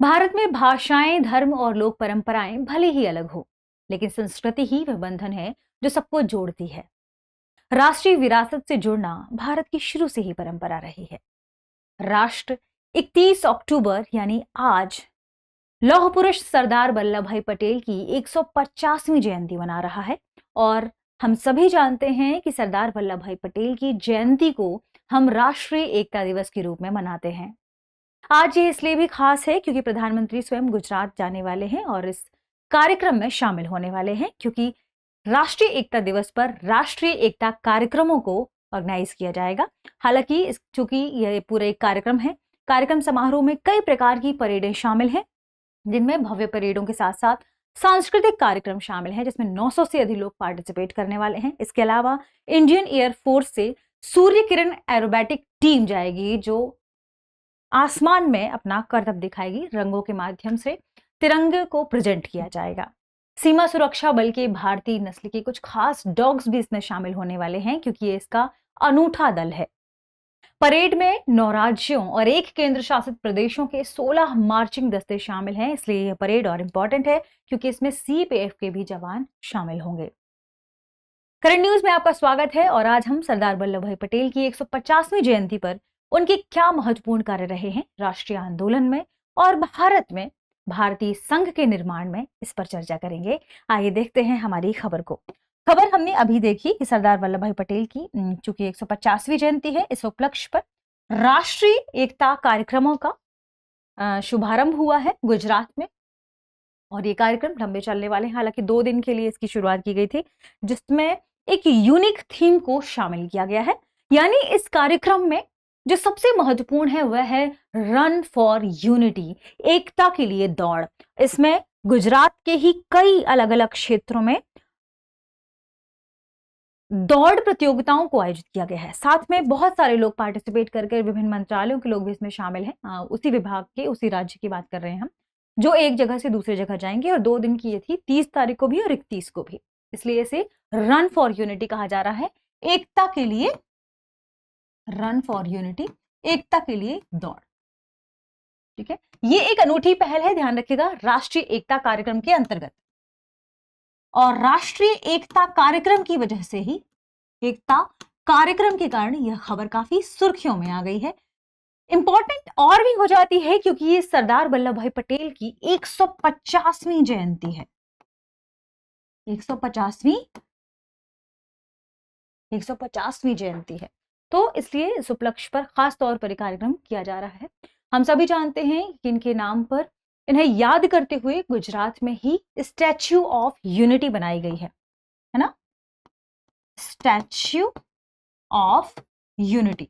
भारत में भाषाएं, धर्म और लोक परंपराएं भले ही अलग हो, लेकिन संस्कृति ही वह बंधन है जो सबको जोड़ती है। राष्ट्रीय विरासत से जुड़ना भारत की शुरू से ही परंपरा रही है। राष्ट्र 31 अक्टूबर यानी आज लौह पुरुष सरदार वल्लभ भाई पटेल की 150वीं जयंती मना रहा है। और हम सभी जानते हैं कि सरदार वल्लभ भाई पटेल की जयंती को हम राष्ट्रीय एकता दिवस के रूप में मनाते हैं। आज ये इसलिए भी खास है क्योंकि प्रधानमंत्री स्वयं गुजरात जाने वाले हैं और इस कार्यक्रम में शामिल होने वाले हैं, क्योंकि राष्ट्रीय एकता दिवस पर राष्ट्रीय एकता कार्यक्रमों को ऑर्गेनाइज किया जाएगा। हालांकि चूंकि यह पूरा एक कार्यक्रम है, कार्यक्रम समारोह में कई प्रकार की परेडें शामिल हैं, जिनमें भव्य परेडों के साथ साथ सांस्कृतिक कार्यक्रम शामिल हैं, जिसमें 900 से अधिक लोग पार्टिसिपेट करने वाले हैं। इसके अलावा इंडियन एयरफोर्स से सूर्य किरण एरोबैटिक टीम जाएगी, जो आसमान में अपना करतब दिखाएगी। रंगों के माध्यम से तिरंगे को प्रेजेंट किया जाएगा। सीमा सुरक्षा बल के भारतीय नस्ल के कुछ खास डॉग्स भी इसमें शामिल होने वाले हैं, क्योंकि ये इसका अनूठा दल है। परेड में 9 राज्यों और 1 केंद्र शासित प्रदेशों के 16 मार्चिंग दस्ते शामिल हैं। इसलिए यह परेड और इंपॉर्टेंट है क्योंकि इसमें सीपीएफ के भी जवान शामिल होंगे। करंट न्यूज में आपका स्वागत है और आज हम सरदार वल्लभ भाई पटेल की 150वीं जयंती पर उनके क्या महत्वपूर्ण कार्य रहे हैं राष्ट्रीय आंदोलन में और भारत में भारतीय संघ के निर्माण में, इस पर चर्चा करेंगे। आइए देखते हैं हमारी खबर को। खबर हमने अभी देखी कि सरदार वल्लभ भाई पटेल की चूंकि 150वीं जयंती है, इस उपलक्ष्य पर राष्ट्रीय एकता कार्यक्रमों का शुभारंभ हुआ है गुजरात में। और ये कार्यक्रम लंबे चलने वाले हैं। हालांकि 2 दिन के लिए इसकी शुरुआत की गई थी, जिसमें एक यूनिक थीम को शामिल किया गया है। यानी इस कार्यक्रम में जो सबसे महत्वपूर्ण है वह है रन फॉर यूनिटी, एकता के लिए दौड़। इसमें गुजरात के ही कई अलग अलग क्षेत्रों में दौड़ प्रतियोगिताओं को आयोजित किया गया है। साथ में बहुत सारे लोग पार्टिसिपेट करके, विभिन्न मंत्रालयों के लोग भी इसमें शामिल हैं। उसी विभाग के, उसी राज्य की बात कर रहे हैं हम, जो एक जगह से दूसरी जगह जाएंगे। और 2 दिन की ये थी, 30 तारीख को भी और 31 को भी। इसलिए इसे रन फॉर यूनिटी कहा जा रहा है, एकता के लिए, रन फॉर यूनिटी, एकता के लिए दौड़। ठीक है, ये एक अनूठी पहल है, ध्यान रखिएगा, राष्ट्रीय एकता कार्यक्रम के अंतर्गत। और राष्ट्रीय एकता कार्यक्रम की वजह से ही, एकता कार्यक्रम के कारण यह खबर काफी सुर्खियों में आ गई है। इंपॉर्टेंट और भी हो जाती है क्योंकि ये सरदार वल्लभ भाई पटेल की 150वीं जयंती है। 150वीं जयंती है, तो इसलिए इस उपलक्ष्य पर खास तौर पर कार्यक्रम किया जा रहा है। हम सभी जानते हैं कि इनके नाम पर, इन्हें याद करते हुए गुजरात में ही स्टैच्यू ऑफ यूनिटी बनाई गई है ना, स्टैच्यू ऑफ यूनिटी।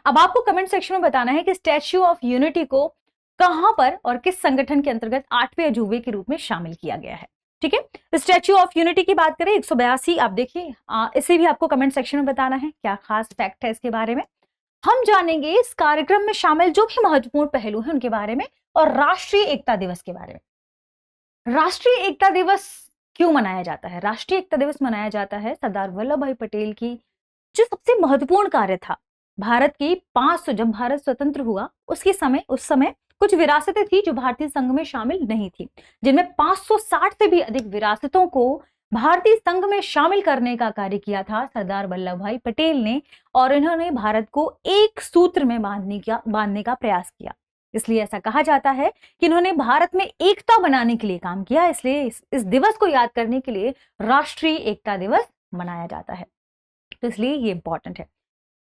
अब आपको कमेंट सेक्शन में बताना है कि स्टैच्यू ऑफ यूनिटी को कहां पर और किस संगठन के अंतर्गत 8वें अजूबे के रूप में शामिल किया गया है। ठीक है, स्टैच्यू ऑफ यूनिटी की बात करें, 182, आप देखिए, इसे भी आपको कमेंट सेक्शन में बताना है क्या खास फैक्ट है इसके बारे में। हम जानेंगे इस कार्यक्रम में शामिल जो भी महत्वपूर्ण पहलू हैं उनके बारे में, और राष्ट्रीय एकता दिवस के बारे में। राष्ट्रीय एकता दिवस क्यों मनाया जाता है? राष्ट्रीय एकता दिवस मनाया जाता है सरदार वल्लभ भाई पटेल की जो सबसे महत्वपूर्ण कार्य था, भारत की 500, जब भारत स्वतंत्र हुआ उस समय कुछ विरासतें थी जो भारतीय संघ में शामिल नहीं थी, जिनमें 560 से भी अधिक विरासतों को भारतीय संघ में शामिल करने का कार्य किया था सरदार वल्लभ भाई पटेल ने। और इन्होंने भारत को एक सूत्र में बांधने का प्रयास किया। इसलिए ऐसा कहा जाता है कि इन्होंने भारत में एकता बनाने के लिए काम किया। इसलिए इस दिवस को याद करने के लिए राष्ट्रीय एकता दिवस मनाया जाता है, तो इसलिए ये इंपॉर्टेंट है।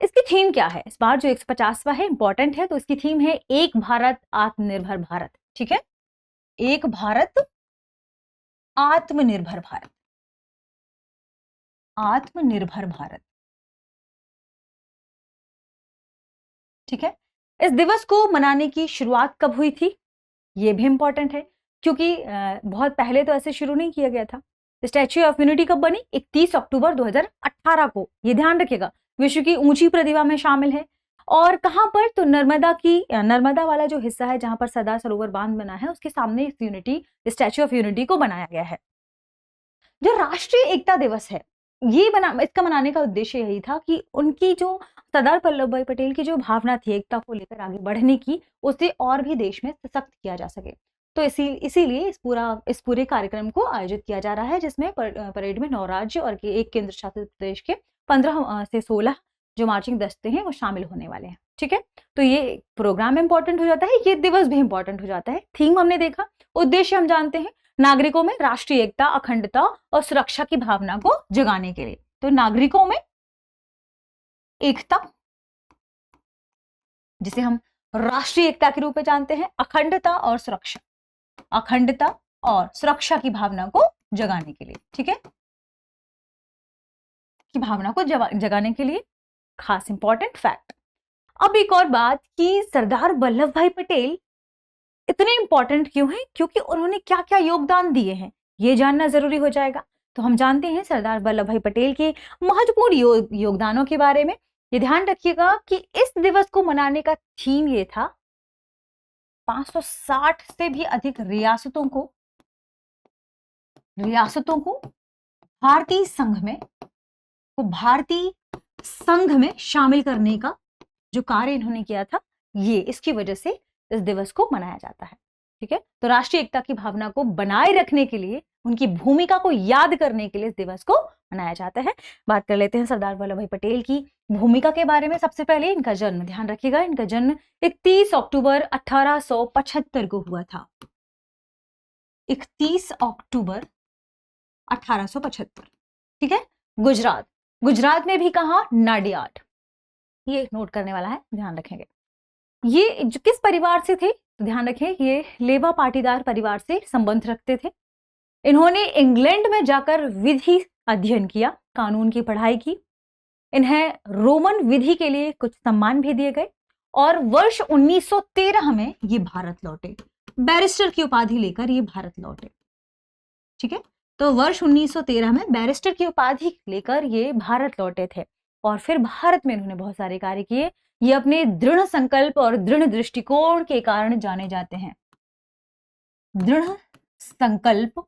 इसकी थीम क्या है? इस बार जो 150वां है, इंपॉर्टेंट है, तो इसकी थीम है एक भारत आत्मनिर्भर भारत। ठीक है, एक भारत आत्मनिर्भर भारत, आत्मनिर्भर भारत। ठीक है, इस दिवस को मनाने की शुरुआत कब हुई थी ये भी इंपॉर्टेंट है, क्योंकि बहुत पहले तो ऐसे शुरू नहीं किया गया था। स्टैच्यू ऑफ यूनिटी कब बनी? 31 अक्टूबर 2018 को। ये ध्यान रखिएगा, विश्व की ऊंची प्रतिभा में शामिल है। और कहां पर? तो नर्मदा वाला जो हिस्सा है जहां पर सरदार सरोवर बांध बना है, उसके सामने इस स्टैच्यू ऑफ यूनिटी को बनाया गया है। जो राष्ट्रीय एकता दिवस है इसका मनाने का उद्देश्य यही था कि उनकी जो सरदार वल्लभ भाई पटेल की जो भावना थी एकता को लेकर आगे बढ़ने की, उसे और भी देश में सशक्त किया जा सके। तो इसीलिए इस पूरे कार्यक्रम को आयोजित किया जा रहा है, जिसमें परेड में 9 राज्य और एक केंद्र शासित प्रदेश के 15 से 16 जो मार्चिंग दस्ते हैं वो शामिल होने वाले हैं। ठीक है, तो ये प्रोग्राम इंपॉर्टेंट हो जाता है, ये दिवस भी इंपॉर्टेंट हो जाता है। थीम हमने देखा, उद्देश्य हम जानते हैं, नागरिकों में राष्ट्रीय एकता, अखंडता और सुरक्षा की भावना को जगाने के लिए। तो नागरिकों में एकता, जिसे हम राष्ट्रीय एकता के रूप में जानते हैं, अखंडता और सुरक्षा, अखंडता और सुरक्षा की भावना को जगाने के लिए। ठीक है, की भावना को जगाने के लिए खास इंपॉर्टेंट फैक्ट। अब एक और बात कि सरदार वल्लभ भाई पटेल इतने इंपॉर्टेंट क्यों हैं, क्योंकि उन्होंने क्या क्या योगदान दिए हैं, ये जानना जरूरी हो जाएगा। तो हम जानते हैं सरदार वल्लभ भाई पटेल के महत्वपूर्ण योगदानों के बारे में। ये ध्यान रखिएगा कि इस दिवस को मनाने का थीम ये था, 560 से भी अधिक रियासतों को भारतीय संघ में शामिल करने का जो कार्य इन्होंने किया था, ये इसकी वजह से इस दिवस को मनाया जाता है। ठीक है, तो राष्ट्रीय एकता की भावना को बनाए रखने के लिए, उनकी भूमिका को याद करने के लिए इस दिवस को मनाया जाता है। बात कर लेते हैं सरदार वल्लभ भाई पटेल की भूमिका के बारे में। सबसे पहले इनका जन्म ध्यान रखिएगा, इनका जन्म 31 अक्टूबर 1875 को हुआ था। 31 अक्टूबर 1875। ठीक है, गुजरात में भी कहा, नाडियाड, ये नोट करने वाला है, ध्यान रखेंगे। ये जो किस परिवार से थे, तो ध्यान रखें, ये लेवा पाटीदार परिवार से संबंध रखते थे। इन्होंने इंग्लैंड में जाकर विधि अध्ययन किया, कानून की पढ़ाई की। इन्हें रोमन विधि के लिए कुछ सम्मान भी दिए गए और वर्ष 1913 में ये भारत लौटे, बैरिस्टर की उपाधि लेकर ये भारत लौटे। ठीक है, तो वर्ष 1913 में बैरिस्टर की उपाधि लेकर ये भारत लौटे थे और फिर भारत में इन्होंने बहुत सारे कार्य किए। ये अपने दृढ़ संकल्प और दृढ़ दृष्टिकोण के कारण जाने जाते हैं। दृढ़ संकल्प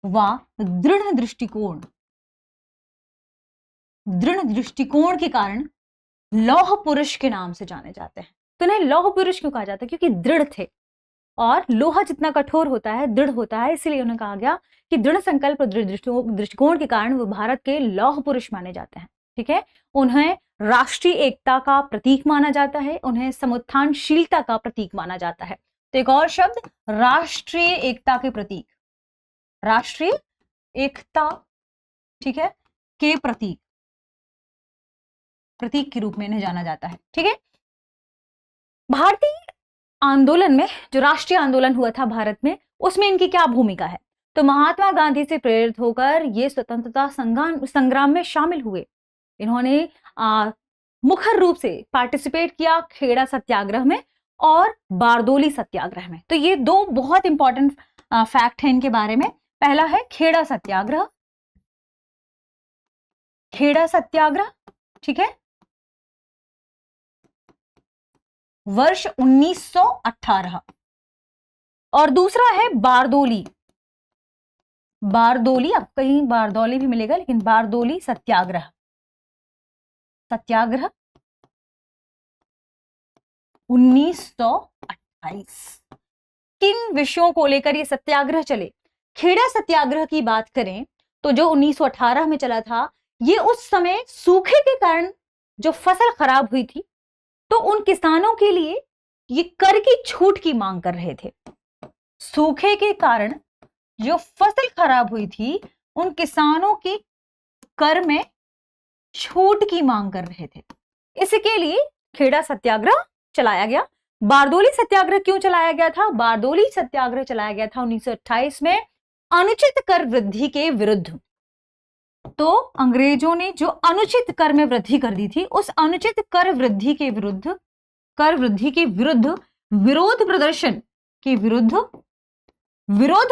व दृढ़ दृष्टिकोण के कारण लौह पुरुष के नाम से जाने जाते हैं। तो इन्हें लौह पुरुष क्यों कहा जाता है, क्योंकि दृढ़ थे, और लोहा जितना कठोर होता है, दृढ़ होता है, इसलिए उन्हें कहा गया कि दृढ़ संकल्प और दृढ़ दृष्टिकोण के कारण वो भारत के लौह पुरुष माने जाते हैं। ठीक है, उन्हें राष्ट्रीय एकता का प्रतीक माना जाता है, उन्हें समुत्थानशीलता का प्रतीक माना जाता है। तो एक और शब्द, राष्ट्रीय एकता के प्रतीक, राष्ट्रीय एकता, ठीक है, के प्रतीक के रूप में इन्हें जाना जाता है। ठीक है, भारतीय आंदोलन में, जो राष्ट्रीय आंदोलन हुआ था भारत में, उसमें इनकी क्या भूमिका है, तो महात्मा गांधी से प्रेरित होकर ये स्वतंत्रता संग्राम में शामिल हुए। इन्होंने मुख्य रूप से पार्टिसिपेट किया खेड़ा सत्याग्रह में और बारदोली सत्याग्रह में। तो ये दो बहुत इंपॉर्टेंट फैक्ट है इनके बारे में। पहला है खेड़ा सत्याग्रह, ठीक है, वर्ष 1918, और दूसरा है बारदोली, अब कहीं बारदौली भी मिलेगा, लेकिन बारदोली सत्याग्रह 1928। किन विषयों को लेकर ये सत्याग्रह चले? खेड़ा सत्याग्रह की बात करें तो जो 1918 में चला था, ये उस समय सूखे के कारण जो फसल खराब हुई थी, तो उन किसानों के लिए ये कर की छूट की मांग कर रहे थे। सूखे के कारण जो फसल खराब हुई थी, उन किसानों के कर में छूट की मांग कर रहे थे। इसके लिए खेड़ा सत्याग्रह चलाया गया। बारदोली सत्याग्रह क्यों चलाया गया था? बारदोली सत्याग्रह चलाया गया था 1928 में अनुचित कर वृद्धि के विरुद्ध। तो अंग्रेजों ने जो अनुचित कर में वृद्धि कर दी थी, उस अनुचित कर वृद्धि के विरुद्ध विरोध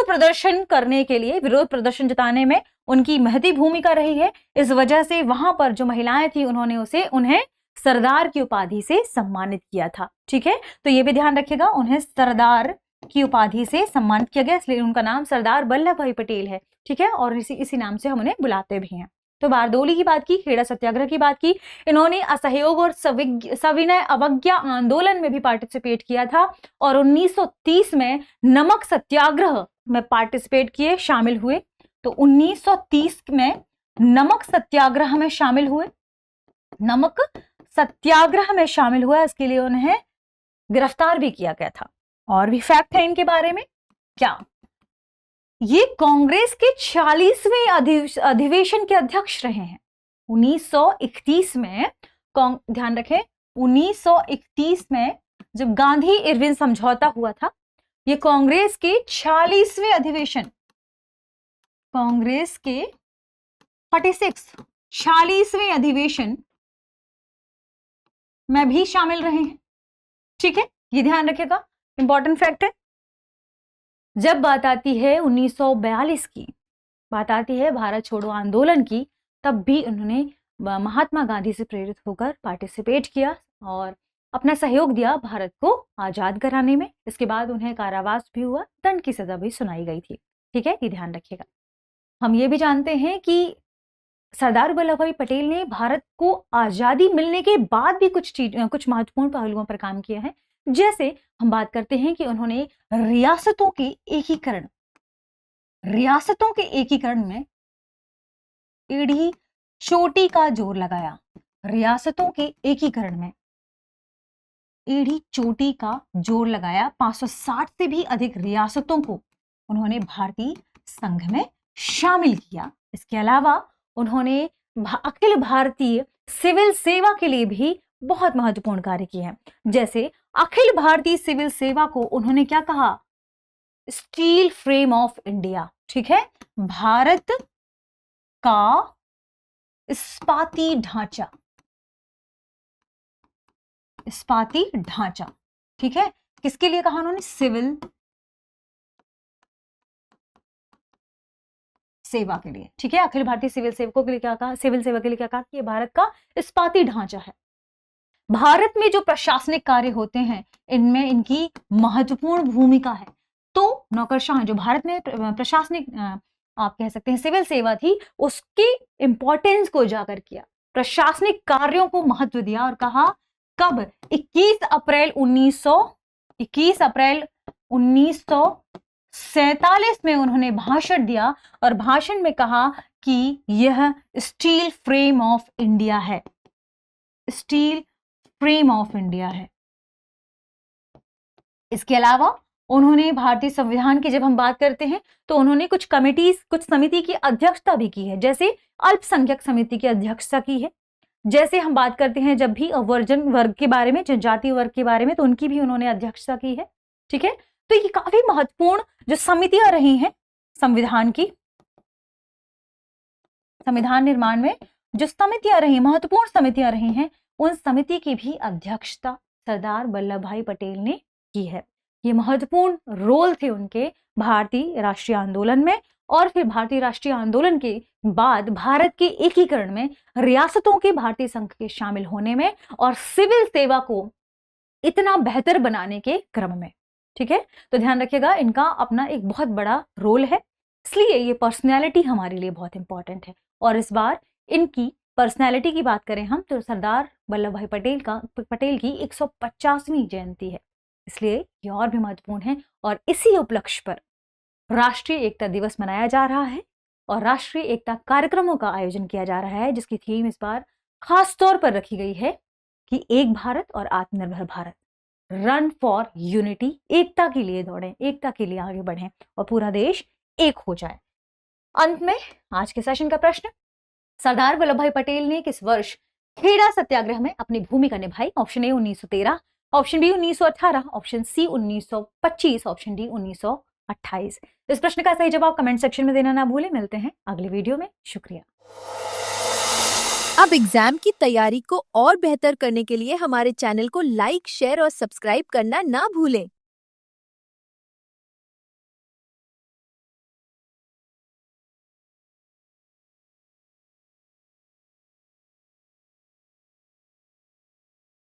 प्रदर्शन करने के लिए, विरोध प्रदर्शन जताने में उनकी महती भूमिका रही है। इस वजह से वहां पर जो महिलाएं थी, उन्होंने उन्हें सरदार की उपाधि से सम्मानित किया था। ठीक है, तो ये भी ध्यान रखिएगा, उन्हें सरदार की उपाधि से सम्मानित किया गया, इसलिए उनका नाम सरदार वल्लभ भाई पटेल है, ठीक है, और इसी नाम से हम उन्हें बुलाते भी हैं। तो बारदोली की बात की, खेड़ा सत्याग्रह की बात की, इन्होंने असहयोग और सविनय अवज्ञा आंदोलन में भी पार्टिसिपेट किया था, और 1930 में नमक सत्याग्रह में पार्टिसिपेट किए, शामिल हुए। तो 1930 में नमक सत्याग्रह में शामिल हुए, नमक सत्याग्रह में शामिल हुआ, इसके लिए उन्हें गिरफ्तार भी किया गया था। और भी फैक्ट है इनके बारे में, क्या ये कांग्रेस के 40वें अधिवेशन के अध्यक्ष रहे हैं। 1931 में, ध्यान रखें, 1931 में जब गांधी इरविन समझौता हुआ था, ये कांग्रेस के 40वें अधिवेशन, कांग्रेस के 40वें अधिवेशन में भी शामिल रहे हैं, ठीक है, ये ध्यान रखिएगा, इंपॉर्टेंट फैक्ट है। जब बात आती है 1942 की, बात आती है भारत छोड़ो आंदोलन की, तब भी उन्होंने महात्मा गांधी से प्रेरित होकर पार्टिसिपेट किया और अपना सहयोग दिया भारत को आजाद कराने में। इसके बाद उन्हें कारावास भी हुआ, दंड की सजा भी सुनाई गई थी, ठीक है, ये ध्यान रखिएगा। हम ये भी जानते हैं कि सरदार वल्लभ भाई पटेल ने भारत को आजादी मिलने के बाद भी कुछ महत्वपूर्ण पहलुओं पर काम किया है। जैसे हम बात करते हैं कि उन्होंने रियासतों के एकीकरण में एड़ी चोटी का जोर लगाया। रियासतों के एकीकरण में एड़ी चोटी का जोर लगाया। 560 से भी अधिक रियासतों को उन्होंने भारतीय संघ में शामिल किया। इसके अलावा उन्होंने अखिल भारतीय सिविल सेवा के लिए भी बहुत महत्वपूर्ण कार्य किए हैं। जैसे अखिल भारतीय सिविल सेवा को उन्होंने क्या कहा, स्टील फ्रेम ऑफ इंडिया, ठीक है, भारत का इस्पाती ढांचा, इस्पाती ढांचा, ठीक है, किसके लिए कहा उन्होंने, सिविल सेवा के लिए, ठीक है, अखिल भारतीय सिविल सेवकों के लिए क्या कहा, सिविल सेवा के लिए क्या कहा कि भारत का इस्पाती ढांचा है। भारत में जो प्रशासनिक कार्य होते हैं इनमें इनकी महत्वपूर्ण भूमिका है। तो नौकरशाह जो भारत में प्रशासनिक आप कह सकते हैं सिविल सेवा थी, उसके इंपॉर्टेंस को उजागर किया, प्रशासनिक कार्यों को महत्व दिया और कहा कब, 21 अप्रैल 1947 में उन्होंने भाषण दिया और भाषण में कहा कि यह स्टील फ्रेम ऑफ इंडिया है, स्टील फ्रेम ऑफ इंडिया है। इसके अलावा उन्होंने भारतीय संविधान की जब हम बात करते हैं तो उन्होंने कुछ समिति की अध्यक्षता भी की है। जैसे अल्पसंख्यक समिति की अध्यक्षता की है। जैसे हम बात करते हैं जब भी वर्जन वर्ग के बारे में, जनजातीय वर्ग के बारे में, तो उनकी भी उन्होंने अध्यक्षता की है, ठीक है। तो ये काफी महत्वपूर्ण जो समितियां रही हैं संविधान की, संविधान निर्माण में जो समितियां रही, महत्वपूर्ण समितियां रही हैं, उन समिति की भी अध्यक्षता सरदार वल्लभ भाई पटेल ने की है। ये महत्वपूर्ण रोल थे उनके भारतीय राष्ट्रीय आंदोलन में। और फिर भारतीय राष्ट्रीय आंदोलन के बाद भारत के एकीकरण में, रियासतों के भारतीय संघ के शामिल होने में और सिविल सेवा को इतना बेहतर बनाने के क्रम में, ठीक है। तो ध्यान रखिएगा, इनका अपना एक बहुत बड़ा रोल है, इसलिए ये पर्सनैलिटी हमारे लिए बहुत इंपॉर्टेंट है। और इस बार इनकी पर्सनैलिटी की बात करें हम तो सरदार वल्लभ भाई पटेल की 150वीं जयंती है, इसलिए ये और भी महत्वपूर्ण है। और इसी उपलक्ष्य पर राष्ट्रीय एकता दिवस मनाया जा रहा है और राष्ट्रीय एकता कार्यक्रमों का आयोजन किया जा रहा है, जिसकी थीम इस बार खास तौर पर रखी गई है कि एक भारत और आत्मनिर्भर भारत, रन फॉर यूनिटी, एकता के लिए दौड़ें, एकता के लिए आगे बढ़ें और पूरा देश एक हो जाए। अंत में आज के सेशन का प्रश्न, सरदार वल्लभ भाई पटेल ने किस वर्ष खेड़ा सत्याग्रह में अपनी भूमिका निभाई? Option A 1913, option B 1918, option C 1925, option D 1928। इस प्रश्न का सही जवाब कमेंट सेक्शन में देना ना भूलें। मिलते हैं अगले वीडियो में, शुक्रिया। अब एग्जाम की तैयारी को और बेहतर करने के लिए हमारे चैनल को लाइक, शेयर और सब्सक्राइब करना ना भूलें।